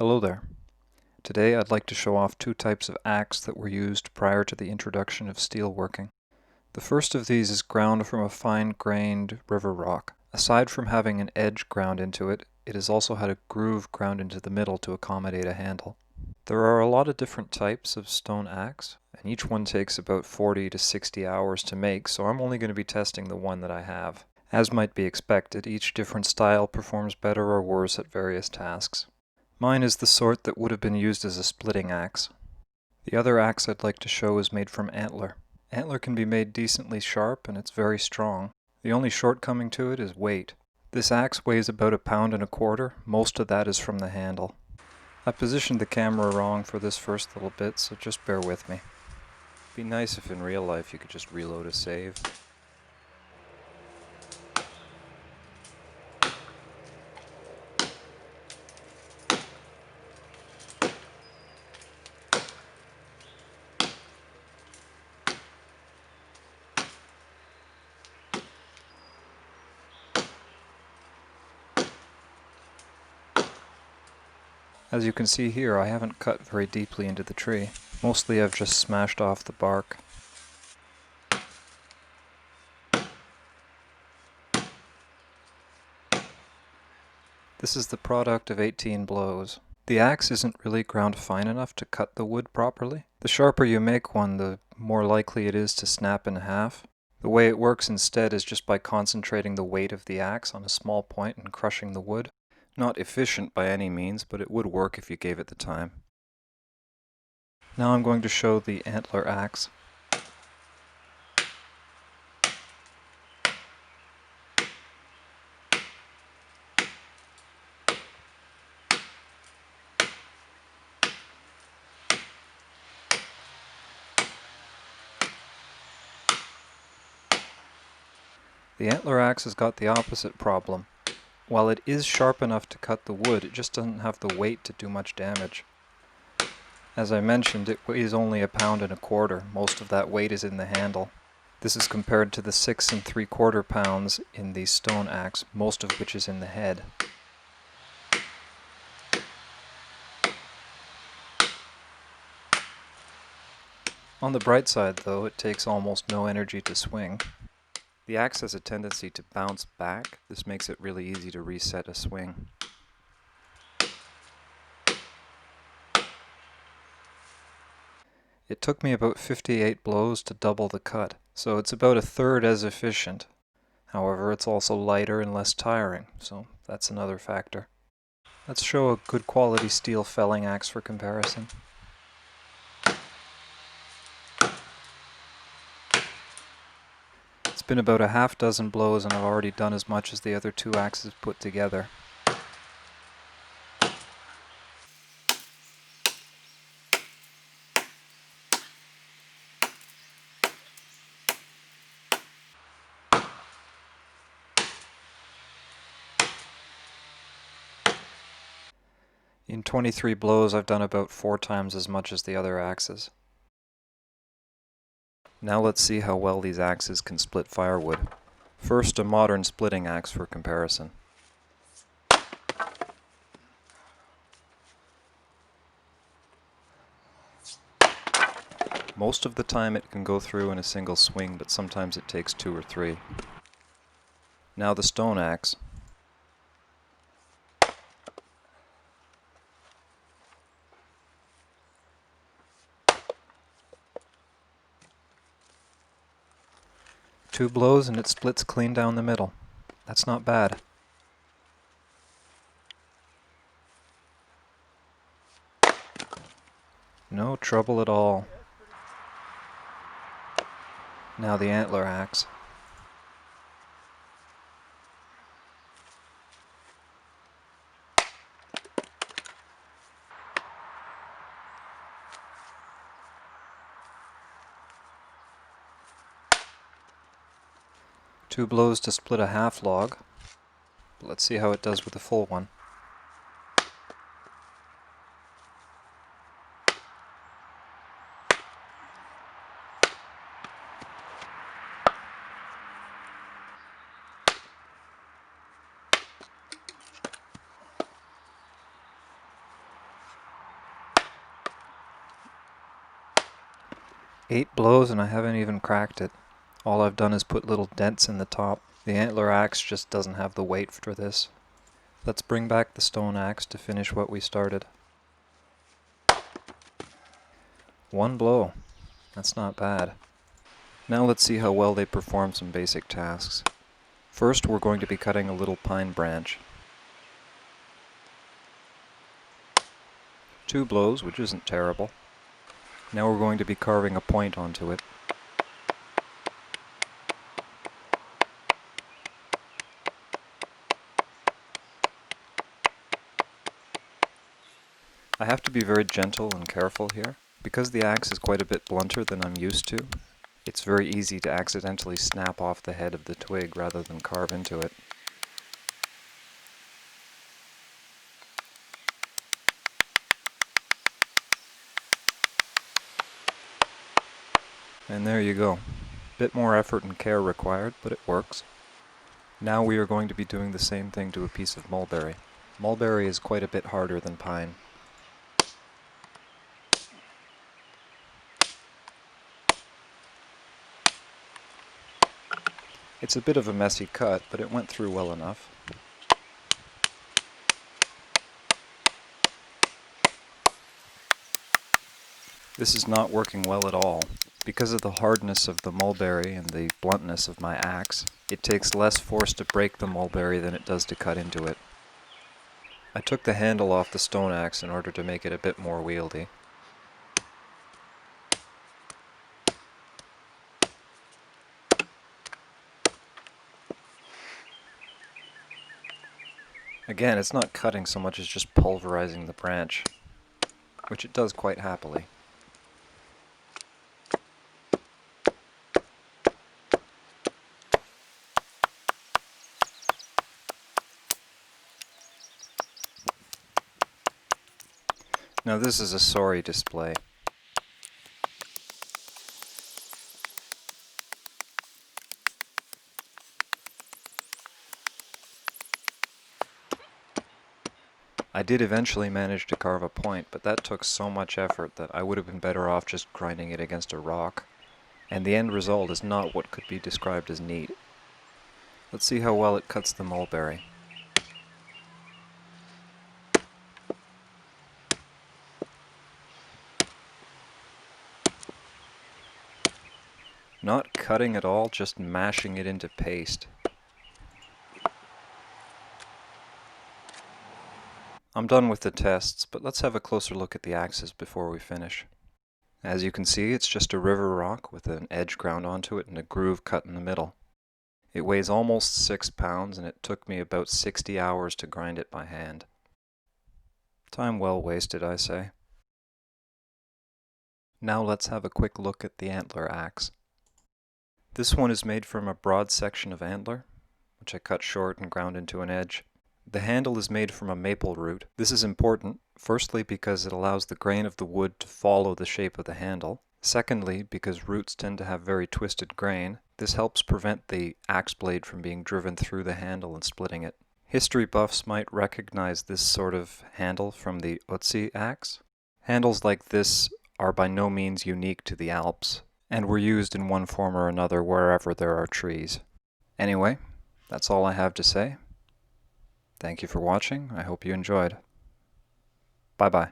Hello there. Today I'd like to show off two types of axe that were used prior to the introduction of steelworking. The first of these is ground from a fine-grained river rock. Aside from having an edge ground into it, it has also had a groove ground into the middle to accommodate a handle. There are a lot of different types of stone axe, and each one takes about 40 to 60 hours to make, so I'm only going to be testing the one that I have. As might be expected, each different style performs better or worse at various tasks. Mine is the sort that would have been used as a splitting axe. The other axe I'd like to show is made from antler. Antler can be made decently sharp and it's very strong. The only shortcoming to it is weight. This axe weighs about 1.25 pounds. Most of that is from the handle. I positioned the camera wrong for this first little bit, so just bear with me. It'd be nice if in real life you could just reload a save. As you can see here, I haven't cut very deeply into the tree. Mostly I've just smashed off the bark. This is the product of 18 blows. The axe isn't really ground fine enough to cut the wood properly. The sharper you make one, the more likely it is to snap in half. The way it works instead is just by concentrating the weight of the axe on a small point and crushing the wood. Not efficient by any means, but it would work if you gave it the time. Now I'm going to show the Antler Axe. The Antler Axe has got the opposite problem. While it is sharp enough to cut the wood, it just doesn't have the weight to do much damage. As I mentioned, it weighs only 1.25 pounds. Most of that weight is in the handle. This is compared to the 6.75 pounds in the stone axe, most of which is in the head. On the bright side though, it takes almost no energy to swing. The axe has a tendency to bounce back. This makes it really easy to reset a swing. It took me about 58 blows to double the cut, so it's about 1/3 as efficient. However, it's also lighter and less tiring, so that's another factor. Let's show a good quality steel felling axe for comparison. It's been about 6 blows and I've already done as much as the other two axes put together. In 23 blows I've done about 4 times as much as the other axes. Now let's see how well these axes can split firewood. First, a modern splitting axe for comparison. Most of the time it can go through in a single swing, but sometimes it takes 2 or 3. Now the stone axe. Two blows and it splits clean down the middle. That's not bad. No trouble at all. Now the Antler Axe. Two blows to split a half log. Let's see how it does with the full one. 8 blows and I haven't even cracked it. All I've done is put little dents in the top. The Antler Axe just doesn't have the weight for this. Let's bring back the stone axe to finish what we started. 1 blow. That's not bad. Now let's see how well they perform some basic tasks. First, we're going to be cutting a little pine branch. 2 blows, which isn't terrible. Now we're going to be carving a point onto it. I have to be very gentle and careful here. Because the axe is quite a bit blunter than I'm used to, it's very easy to accidentally snap off the head of the twig rather than carve into it. And there you go. Bit more effort and care required, but it works. Now we are going to be doing the same thing to a piece of mulberry. Mulberry is quite a bit harder than pine. It's a bit of a messy cut, but it went through well enough. This is not working well at all. Because of the hardness of the mulberry and the bluntness of my axe, it takes less force to break the mulberry than it does to cut into it. I took the handle off the stone axe in order to make it a bit more wieldy. Again, it's not cutting so much as just pulverizing the branch, which it does quite happily. Now this is a sorry display. I did eventually manage to carve a point, but that took so much effort that I would have been better off just grinding it against a rock. And the end result is not what could be described as neat. Let's see how well it cuts the mulberry. Not cutting at all, just mashing it into paste. I'm done with the tests, but let's have a closer look at the axes before we finish. As you can see, it's just a river rock with an edge ground onto it and a groove cut in the middle. It weighs almost 6 pounds and it took me about 60 hours to grind it by hand. Time well wasted, I say. Now let's have a quick look at the Antler Axe. This one is made from a broad section of antler, which I cut short and ground into an edge. The handle is made from a maple root. This is important, firstly because it allows the grain of the wood to follow the shape of the handle. Secondly, because roots tend to have very twisted grain, this helps prevent the axe blade from being driven through the handle and splitting it. History buffs might recognize this sort of handle from the Utsi axe. Handles like this are by no means unique to the Alps, and were used in one form or another wherever there are trees. Anyway, that's all I have to say. Thank you for watching. I hope you enjoyed. Bye-bye.